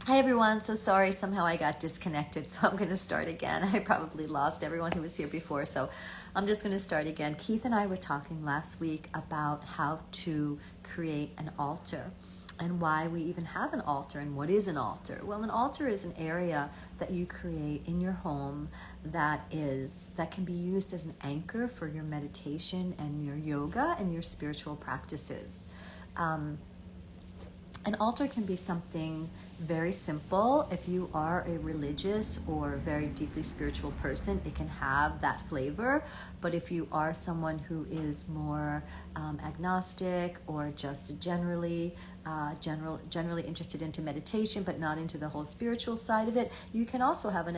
Hi everyone, so sorry, somehow I got disconnected, so I'm going to start again. I probably lost everyone who was here before, so I'm just going to start again. Keith and I were talking last week about how to create an altar and why we even have an altar and what is an altar. Well, an altar is an area that you create in your home that can be used as an anchor for your meditation and your yoga and your spiritual practices. An altar can be something very simple. If you are a religious or very deeply spiritual person, it can have that flavor. But if you are someone who is more agnostic or just generally interested into meditation, but not into the whole spiritual side of it, you can also have an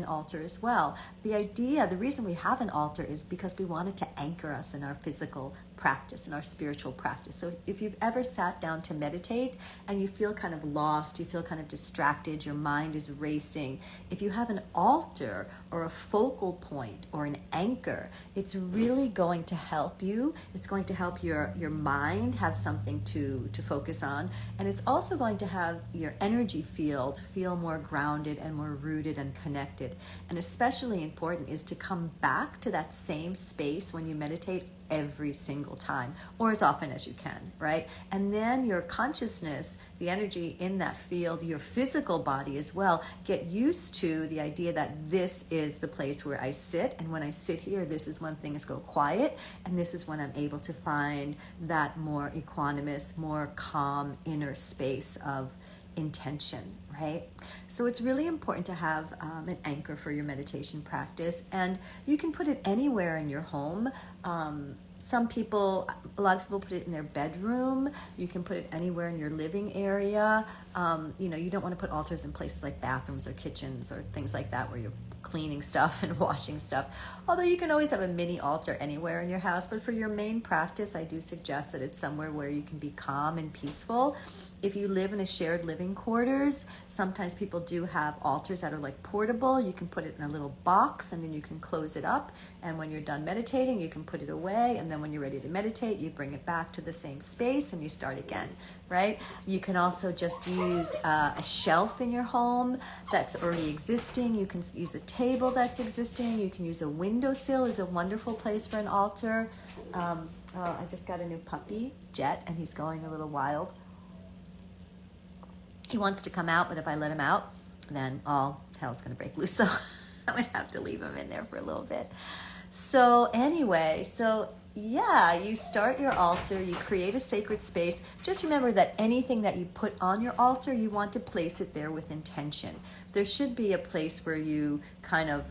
altar as well. The reason we have an altar is because we want it to anchor us in our physical practice, in our spiritual practice. So if you've ever sat down to meditate and you feel kind of lost, you feel kind of distracted, your mind is racing, if you have an altar or a focal point or an anchor, it's really going to help you. It's going to help your mind have something to focus on, and it's also going to have your energy field feel more grounded and more rooted and connected. And especially important is to come back to that same space when you meditate every single time, or as often as you can, right? And then your consciousness, the energy in that field, your physical body as well, get used to the idea that this is the place where I sit, and when I sit here, this is when things go quiet, and this is when I'm able to find that more equanimous, more calm inner space of intention, right? So it's really important to have an anchor for your meditation practice, and you can put it anywhere in your home. A lot of people put it in their bedroom. You can put it anywhere in your living area. You don't want to put altars in places like bathrooms or kitchens or things like that where you're cleaning stuff and washing stuff. Although you can always have a mini altar anywhere in your house, but for your main practice, I do suggest that it's somewhere where you can be calm and peaceful. If you live in a shared living quarters, sometimes people do have altars that are like portable. You can put it in a little box and then you can close it up. And when you're done meditating, you can put it away. And then when you're ready to meditate, you bring it back to the same space and you start again, right? You can also just use a shelf in your home that's already existing. You can use a table that's existing. You can use a windowsill is a wonderful place for an altar. I just got a new puppy, Jet, and he's going a little wild. He wants to come out, but if I let him out, then all hell's going to break loose. So I'm going to have to leave him in there for a little bit. So anyway, you start your altar, you create a sacred space. Just remember that anything that you put on your altar, you want to place it there with intention. There should be a place where you kind of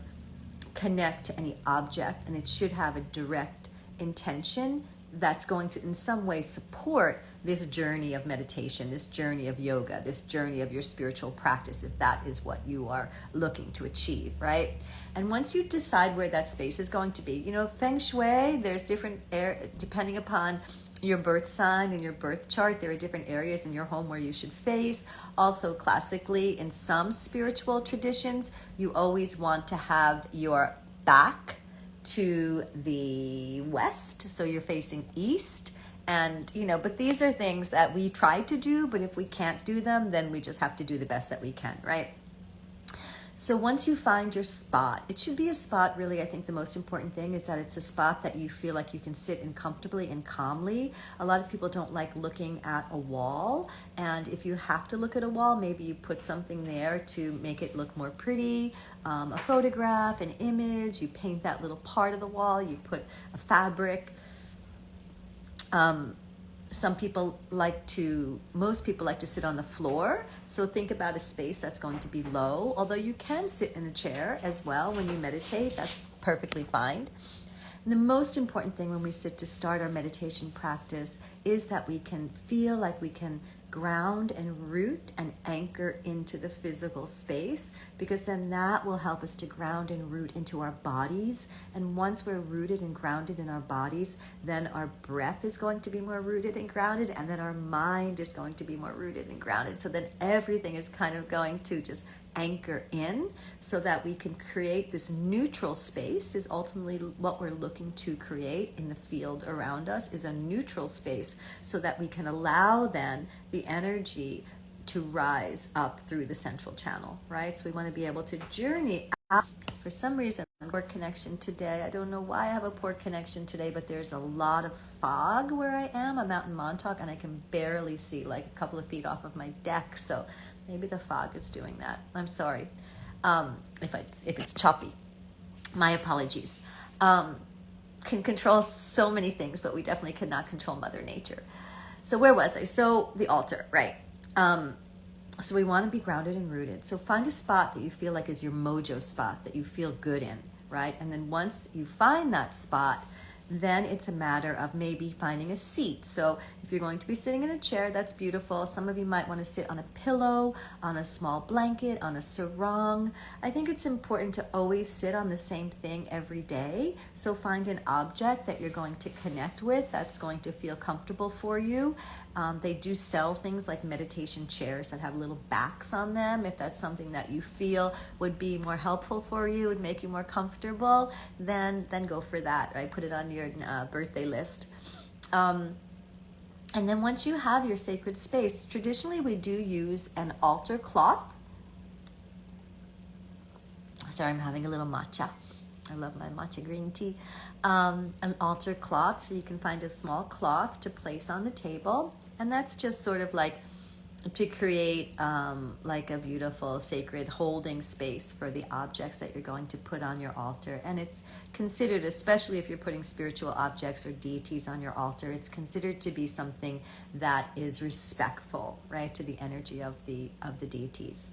connect to any object, and it should have a direct intention that's going to in some way support this journey of meditation, this journey of yoga, this journey of your spiritual practice, if that is what you are looking to achieve, right? And once you decide where that space is going to be, Feng Shui, there's different depending upon your birth sign and your birth chart, there are different areas in your home where you should face. Also, classically, in some spiritual traditions, you always want to have your back to the west, so you're facing east. And but these are things that we try to do, but if we can't do them, then we just have to do the best that we can, right? So once you find your spot, it should be a spot, really, I think the most important thing is that it's a spot that you feel like you can sit in comfortably and calmly. A lot of people don't like looking at a wall, and if you have to look at a wall, maybe you put something there to make it look more pretty, a photograph, an image, you paint that little part of the wall, you put a fabric. Most people like to sit on the floor. So think about a space that's going to be low, although you can sit in a chair as well when you meditate. That's perfectly fine. And the most important thing when we sit to start our meditation practice is that we can feel like we can ground and root and anchor into the physical space, because then that will help us to ground and root into our bodies. And once we're rooted and grounded in our bodies, then our breath is going to be more rooted and grounded, and then our mind is going to be more rooted and grounded. So then everything is kind of going to just anchor in, so that we can create this neutral space. Is ultimately what we're looking to create in the field around us, is a neutral space, so that we can allow then the energy to rise up through the central channel, right? So we want to be able to journey out. For some reason, poor connection today. I don't know why I have a poor connection today, but there's a lot of fog where I am. I'm out in Montauk and I can barely see like a couple of feet off of my deck. So maybe the fog is doing that. I'm sorry if it's choppy. My apologies. Can control so many things, but we definitely cannot control Mother Nature. So where was I? So the altar, right? So we want to be grounded and rooted. So find a spot that you feel like is your mojo spot, that you feel good in, right? And then once you find that spot, then it's a matter of maybe finding a seat. So if you're going to be sitting in a chair, that's beautiful. Some of you might want to sit on a pillow, on a small blanket, on a sarong. I think it's important to always sit on the same thing every day. So find an object that you're going to connect with that's going to feel comfortable for you. They do sell things like meditation chairs that have little backs on them. If that's something that you feel would be more helpful for you, would make you more comfortable, then go for that, right? Put it on your birthday list. And then once you have your sacred space, traditionally we do use an altar cloth. Sorry, I'm having a little matcha. I love my matcha green tea. An altar cloth, so you can find a small cloth to place on the table. And that's just sort of like to create like a beautiful sacred holding space for the objects that you're going to put on your altar. And it's considered, especially if you're putting spiritual objects or deities on your altar, it's considered to be something that is respectful, right, to the energy of the deities.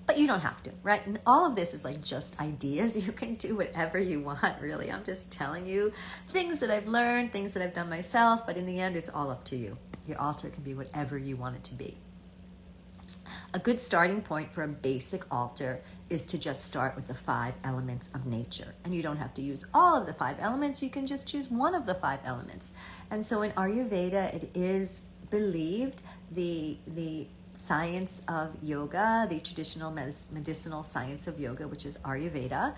But you don't have to, right? And all of this is like just ideas. You can do whatever you want, really. I'm just telling you things that I've learned, things that I've done myself, but in the end, it's all up to you. Your altar can be whatever you want it to be. A good starting point for a basic altar is to just start with the 5 elements of nature. And you don't have to use all of the 5 elements. You can just choose one of the 5 elements. And so in Ayurveda, it is believed the science of yoga, the traditional medicinal science of yoga, which is Ayurveda,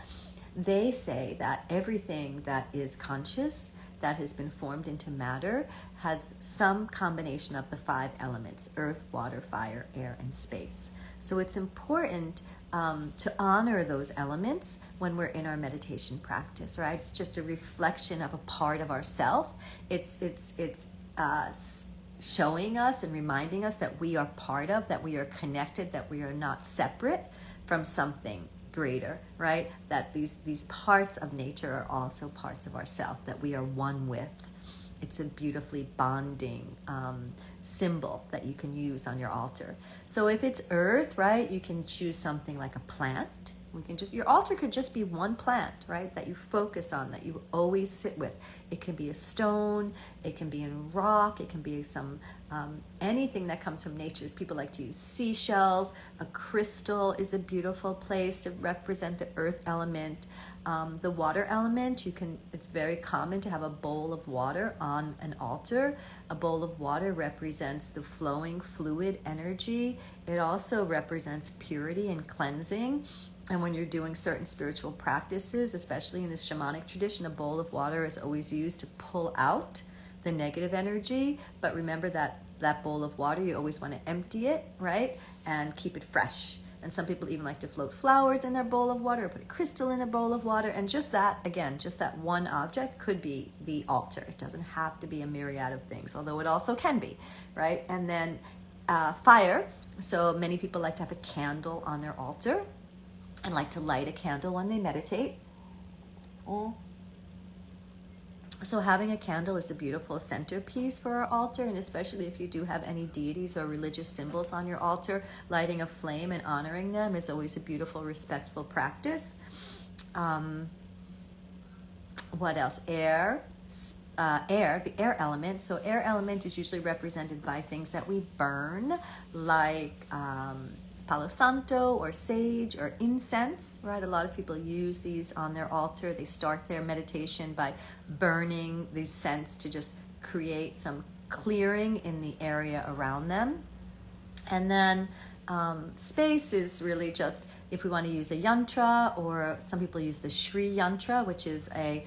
they say that everything that is conscious, that has been formed into matter, has some combination of the 5 elements: earth, water, fire, air, and space. So it's important to honor those elements when we're in our meditation practice, right? It's just a reflection of a part of ourself. It's showing us and reminding us that we are part of, that we are connected, that we are not separate from something greater, right? That these parts of nature are also parts of ourself, that we are one with. It's a beautifully bonding symbol that you can use on your altar. So if it's earth, right, you can choose something like a plant. Your altar could just be one plant, right, that you focus on, that you always sit with. It can be a stone, it can be in rock, it can be some anything that comes from nature. People like to use seashells. A crystal is a beautiful place to represent the earth element. The water element, it's very common to have a bowl of water on an altar. A bowl of water represents the flowing fluid energy. It also represents purity and cleansing. And when you're doing certain spiritual practices, especially in the shamanic tradition, a bowl of water is always used to pull out the negative energy. But remember that bowl of water, you always want to empty it, right? And keep it fresh. And some people even like to float flowers in their bowl of water or put a crystal in their bowl of water. And just that one object could be the altar. It doesn't have to be a myriad of things, although it also can be, right? And then fire. So many people like to have a candle on their altar and like to light a candle when they meditate. So having a candle is a beautiful centerpiece for our altar, and especially if you do have any deities or religious symbols on your altar, lighting a flame and honoring them is always a beautiful, respectful practice. What else? Air, the air element. So air element is usually represented by things that we burn, like Palo Santo or sage or incense, right? A lot of people use these on their altar. They start their meditation by burning these scents to just create some clearing in the area around them. And then space is really just, if we want to use a yantra, or some people use the Shri yantra, which is a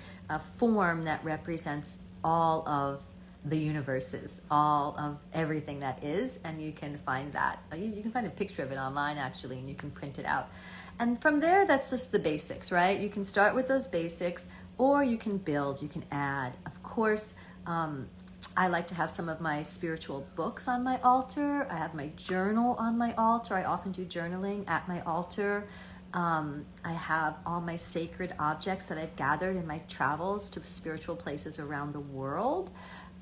form that represents all of the universes, all of everything that is, and you can find that. You can find a picture of it online actually, and you can print it out. And from there, that's just the basics, right? You can start with those basics, or you can build, you can add. Of course, I like to have some of my spiritual books on my altar. I have my journal on my altar. I often do journaling at my altar. I have all my sacred objects that I've gathered in my travels to spiritual places around the world.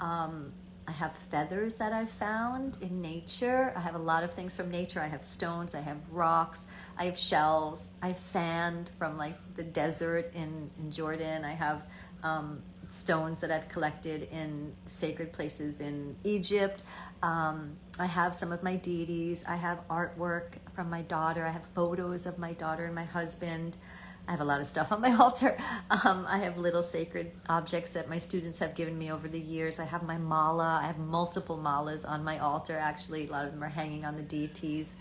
I have feathers that I've found in nature. I have a lot of things from nature. I have stones, I have rocks, I have shells, I have sand from like the desert in Jordan. I have stones that I've collected in sacred places in Egypt. I have some of my deities. I have artwork from my daughter. I have photos of my daughter and my husband. I have a lot of stuff on my altar. I have little sacred objects that my students have given me over the years. I have my mala. I have multiple malas on my altar, actually. A lot of them are hanging on the deities.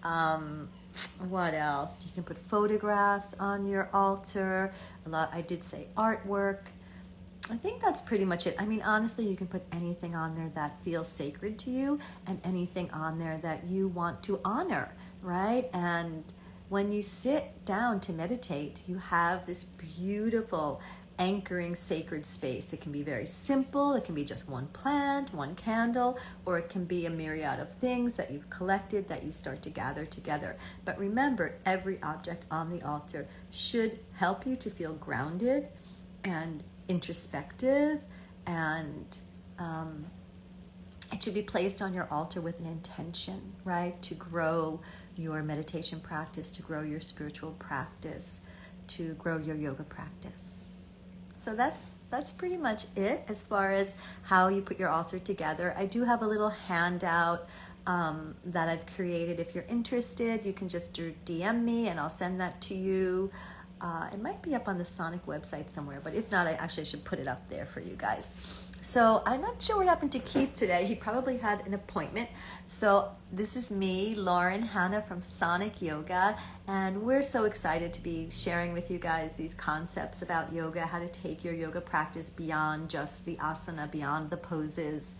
What else? You can put photographs on your altar. I did say artwork. I think that's pretty much it. I mean, honestly, you can put anything on there that feels sacred to you and anything on there that you want to honor, right? And when you sit down to meditate, you have this beautiful anchoring sacred space. It can be very simple. It can be just one plant, one candle, or it can be a myriad of things that you've collected that you start to gather together. But remember, every object on the altar should help you to feel grounded and introspective, and it should be placed on your altar with an intention, right? To grow your meditation practice, to grow your spiritual practice, to grow your yoga practice. So that's pretty much it as far as how you put your altar together. I do have a little handout that I've created. If you're interested, you can just DM me and I'll send that to you. It might be up on the Sonic website somewhere, but if not, I actually should put it up there for you guys. So I'm not sure what happened to Keith today. He probably had an appointment. So this is me, Lauren Hanna from Sonic Yoga, and we're so excited to be sharing with you guys these concepts about yoga, how to take your yoga practice beyond just the asana, beyond the poses,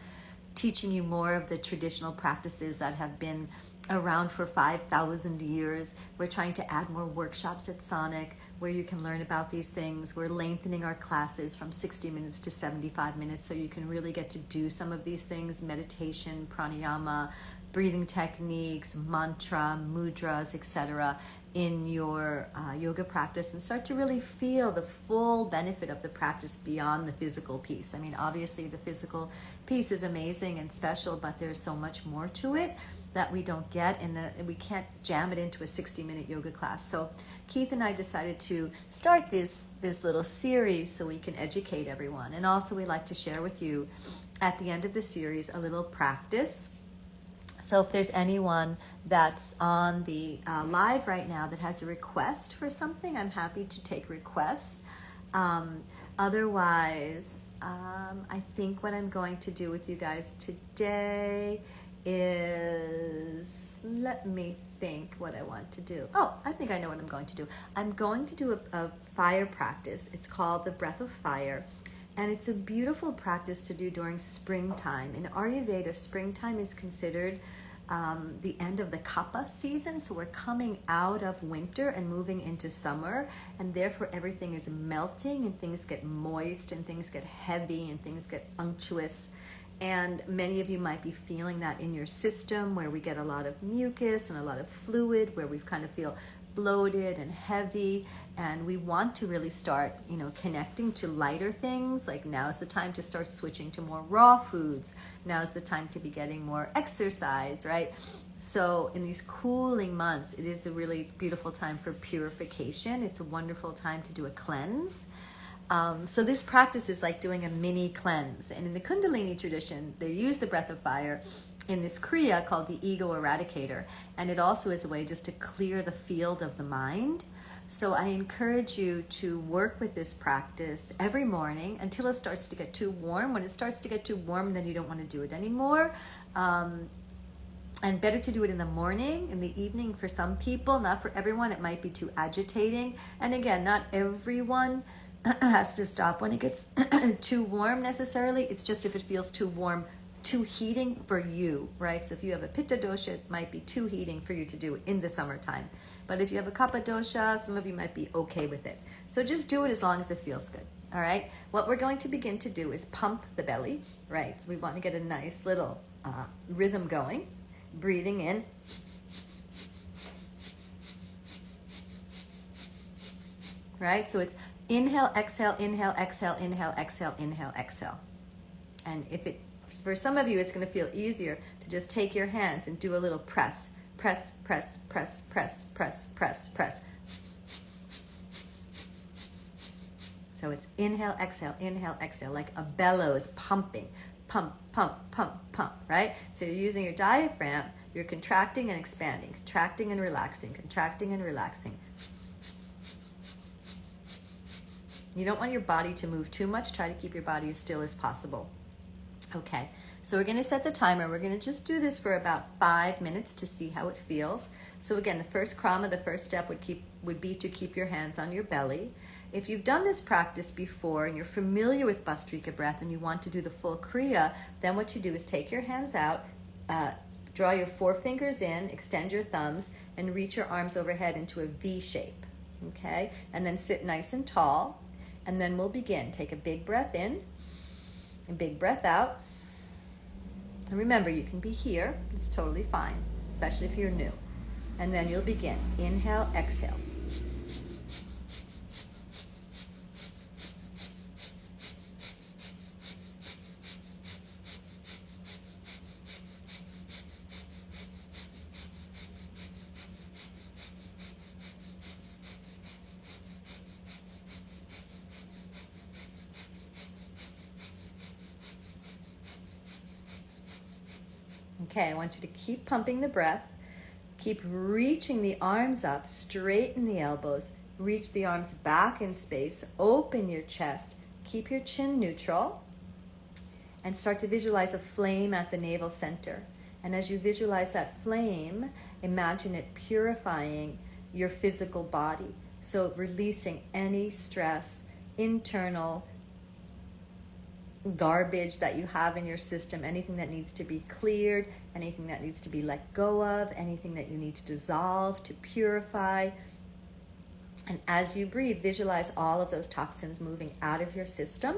teaching you more of the traditional practices that have been around for 5,000 years. We're trying to add more workshops at Sonic where you can learn about these things. We're lengthening our classes from 60 minutes to 75 minutes so you can really get to do some of these things: meditation, pranayama, breathing techniques, mantra, mudras, etc. in your yoga practice, and start to really feel the full benefit of the practice beyond the physical piece. I mean, obviously the physical piece is amazing and special, but there's so much more to it that we don't get, and we can't jam it into a 60-minute yoga class. So Keith and I decided to start this little series so we can educate everyone. And also we like to share with you at the end of the series a little practice. So if there's anyone that's on the live right now that has a request for something, I'm happy to take requests. Otherwise, I think what I'm going to do with you guys today is, let me think what I want to do. Oh, I think I know what I'm going to do. I'm going to do a fire practice. It's called the Breath of Fire, and it's a beautiful practice to do during springtime. In Ayurveda, springtime is considered the end of the kapha season, so we're coming out of winter and moving into summer, and therefore everything is melting and things get moist and things get heavy and things get unctuous. And many of you might be feeling that in your system, where we get a lot of mucus and a lot of fluid, where we kind of feel bloated and heavy, and we want to really start, connecting to lighter things. Like, now is the time to start switching to more raw foods. Now is the time to be getting more exercise, right? So in these cooling months, it is a really beautiful time for purification. It's a wonderful time to do a cleanse. So this practice is like doing a mini cleanse. And in the Kundalini tradition, they use the breath of fire in this kriya called the ego eradicator. And it also is a way just to clear the field of the mind. So I encourage you to work with this practice every morning until it starts to get too warm. When it starts to get too warm, then you don't want to do it anymore. And better to do it in the morning, in the evening for some people, not for everyone. It might be too agitating. And again, not everyone has to stop when it gets too warm necessarily. It's just if it feels too warm, too heating for you, right? So if you have a pitta dosha, it might be too heating for you to do in the summertime. But if you have a kapha dosha, some of you might be okay with it. So just do it as long as it feels good, all right? What we're going to begin to do is pump the belly, right? So we want to get a nice little rhythm going. Breathing in. Right? So it's inhale, exhale, inhale, exhale, inhale, exhale, inhale, exhale. And if it, for some of you, it's going to feel easier to just take your hands and do a little press. Press, press, press, press, press, press, press. So it's inhale, exhale, like a bellows pumping. Pump, pump, pump, pump, right? So you're using your diaphragm, you're contracting and expanding, contracting and relaxing, contracting and relaxing. You don't want your body to move too much. Try to keep your body as still as possible. Okay, so we're going to set the timer. We're going to just do this for about 5 minutes to see how it feels. So again, the first krama, the first step would be to keep your hands on your belly. If you've done this practice before and you're familiar with Bhastrika breath and you want to do the full Kriya, then what you do is take your hands out, draw your forefingers in, extend your thumbs, and reach your arms overhead into a V shape, okay? And then sit nice and tall, and then we'll begin. Take a big breath in, a big breath out. And remember, you can be here. It's totally fine, especially if you're new. And then you'll begin. Inhale, exhale. Okay, I want you to keep pumping the breath. Keep reaching the arms up, straighten the elbows, reach the arms back in space, open your chest, keep your chin neutral, and start to visualize a flame at the navel center. And as you visualize that flame, imagine it purifying your physical body. So releasing any stress, internal garbage that you have in your system, anything that needs to be cleared, anything that needs to be let go of, anything that you need to dissolve, to purify. And as you breathe, visualize all of those toxins moving out of your system,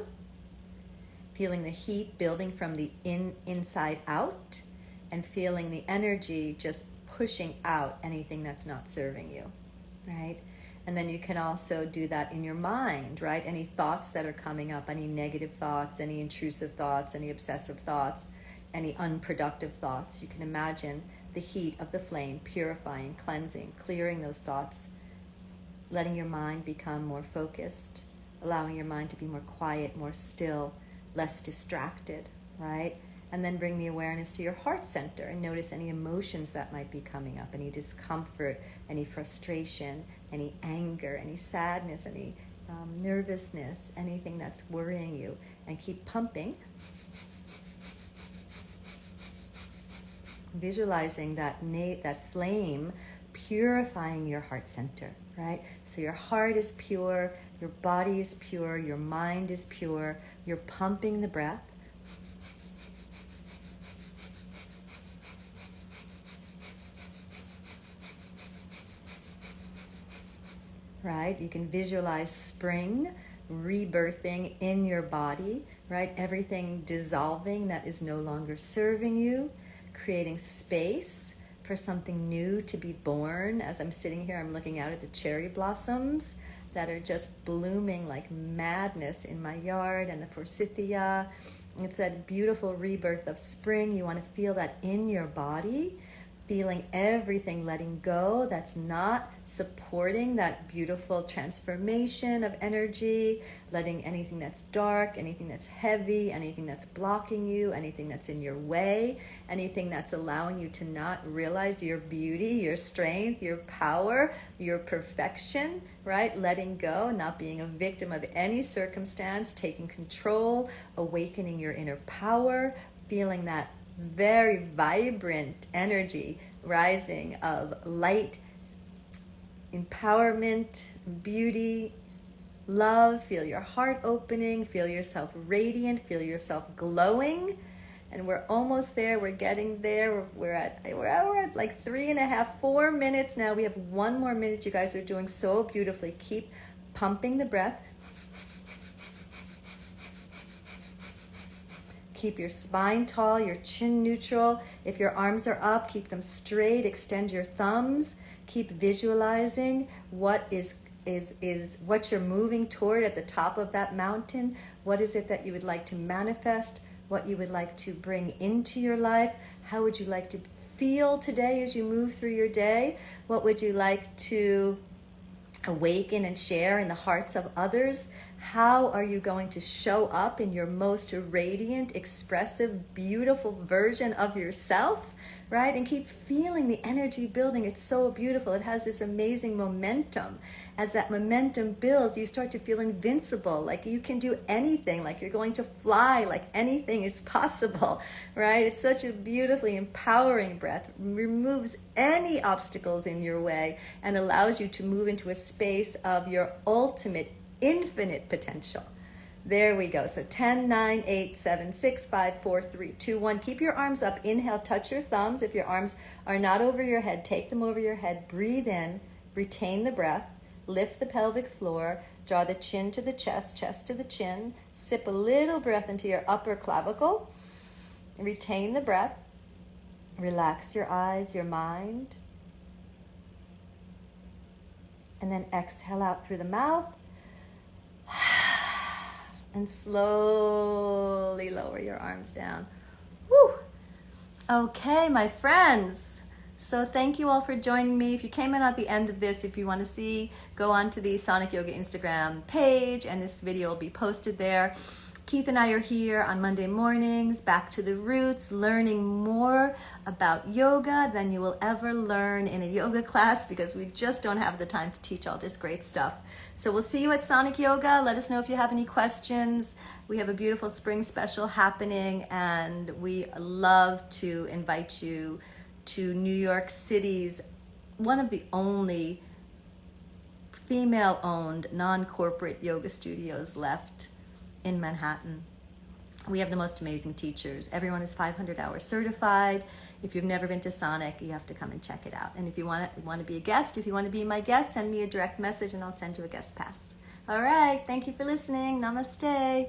feeling the heat building from the inside out, and feeling the energy just pushing out anything that's not serving you, right? And then you can also do that in your mind, right? Any thoughts that are coming up, any negative thoughts, any intrusive thoughts, any obsessive thoughts, any unproductive thoughts. You can imagine the heat of the flame purifying, cleansing, clearing those thoughts, letting your mind become more focused, allowing your mind to be more quiet, more still, less distracted, right? And then bring the awareness to your heart center and notice any emotions that might be coming up, any discomfort, any frustration, any anger, any sadness, any nervousness, anything that's worrying you. And keep pumping, visualizing that flame purifying your heart center, right? So your heart is pure, your body is pure, your mind is pure, you're pumping the breath. Right? You can visualize spring rebirthing in your body, right? Everything dissolving that is no longer serving you, creating space for something new to be born. As I'm sitting here, I'm looking out at the cherry blossoms that are just blooming like madness in my yard, and the forsythia. It's that beautiful rebirth of spring. You want to feel that in your body, feeling everything letting go that's not supporting that beautiful transformation of energy, letting anything that's dark, anything that's heavy, anything that's blocking you, anything that's in your way, anything that's allowing you to not realize your beauty, your strength, your power, your perfection, right? Letting go, not being a victim of any circumstance, taking control, awakening your inner power, feeling that very vibrant energy rising of light, empowerment, beauty, love, feel your heart opening, feel yourself radiant, feel yourself glowing. And we're almost there. We're getting there. We're at like 3.5, 4 minutes now. We have 1 more minute. You guys are doing so beautifully. Keep pumping the breath. Keep your spine tall, your chin neutral. If your arms are up, keep them straight. Extend your thumbs. Keep visualizing what is what you're moving toward at the top of that mountain. What is it that you would like to manifest? What you would like to bring into your life? How would you like to feel today as you move through your day? What would you like to awaken and share in the hearts of others? How are you going to show up in your most radiant, expressive, beautiful version of yourself, right? And keep feeling the energy building. It's so beautiful. It has this amazing momentum. As that momentum builds, you start to feel invincible, like you can do anything, like you're going to fly, like anything is possible, right? It's such a beautifully empowering breath. Removes any obstacles in your way and allows you to move into a space of your ultimate infinite potential. There we go. So 10, 9, 8, 7, 6, 5, 4, 3, 2, 1. Keep your arms up. Inhale, touch your thumbs. If your arms are not over your head, take them over your head. Breathe in, retain the breath, lift the pelvic floor, draw the chin to the chest, chest to the chin. Sip a little breath into your upper clavicle. Retain the breath. Relax your eyes, your mind. And then exhale out through the mouth. And slowly lower your arms down. Woo! Okay, my friends. So thank you all for joining me. If you came in at the end of this, if you want to see, go on to the Sonic Yoga Instagram page, and this video will be posted there. Keith and I are here on Monday mornings, back to the roots, learning more about yoga than you will ever learn in a yoga class, because we just don't have the time to teach all this great stuff. So we'll see you at Sonic Yoga. Let us know if you have any questions. We have a beautiful spring special happening, and we love to invite you to New York City's one of the only female-owned, non-corporate yoga studios left in Manhattan. We have the most amazing teachers. Everyone is 500 hours certified. If you've never been to Sonic, you have to come and check it out. And if you want to be a guest, if you want to be my guest, send me a direct message and I'll send you a guest pass. All right, thank you for listening. Namaste.